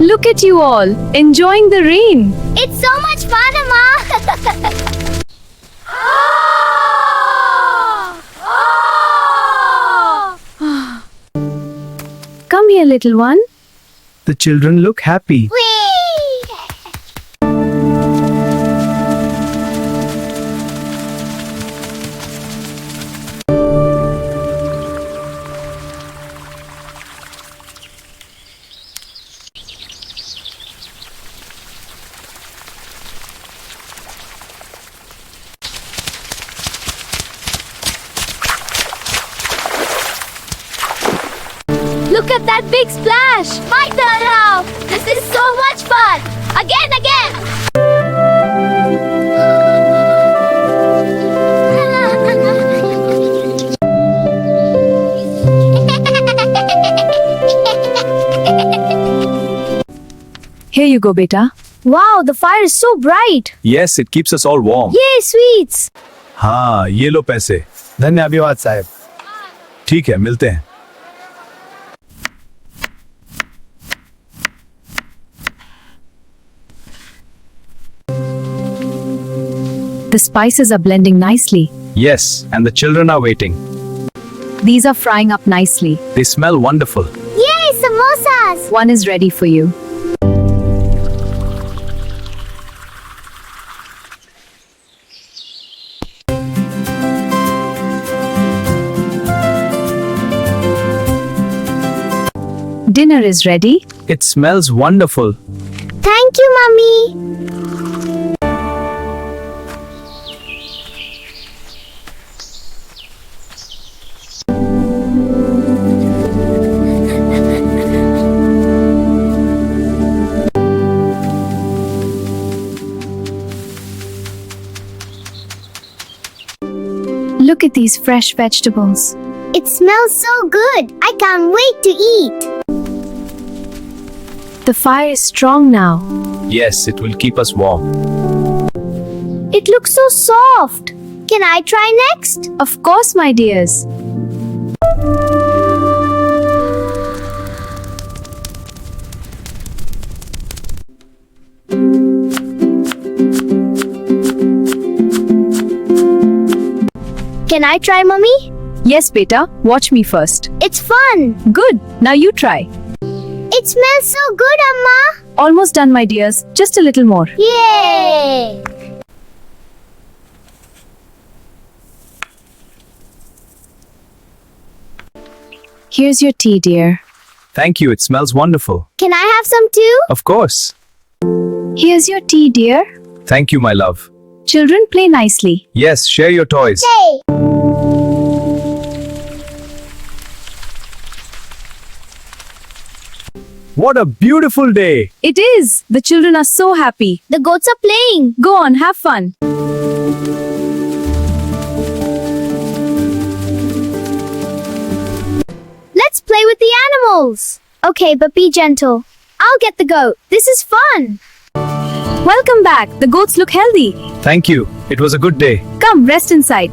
Look at you all, enjoying the rain. It's so much fun, Amma! Come here, little one. The children look happy. Whee! Look at that big splash! My turn now! This is so much fun! Again! Here you go, beta. Wow, the fire is so bright! Yes, it keeps us all warm. Yay, sweets! हाँ, ये लो पैसे. धन्यवाद साहब. ठीक है, मिलते हैं. The spices are blending nicely. Yes, and the children are waiting. These are frying up nicely. They smell wonderful. Yay, samosas! One is ready for you. Dinner is ready. It smells wonderful. Thank you, Mummy! Look at these fresh vegetables. It smells so good! I can't wait to eat! The fire is strong now. Yes, it will keep us warm. It looks so soft! Can I try next? Of course, my dears. Can I try, Mummy? Yes, beta. Watch me first. It's fun! Good. Now you try. It smells so good, Amma! Almost done, my dears. Just a little more. Yay! Here's your tea, dear. Thank you, it smells wonderful. Can I have some too? Of course. Here's your tea, dear. Thank you, my love. Children, play nicely. Yes, share your toys. Hey! What a beautiful day! It is. The children are so happy. The goats are playing! Go on, have fun. Let's play with the animals! Okay, but be gentle. I'll get the goat. This is fun! Welcome back. The goats look healthy. Thank you. It was a good day. Come, rest inside.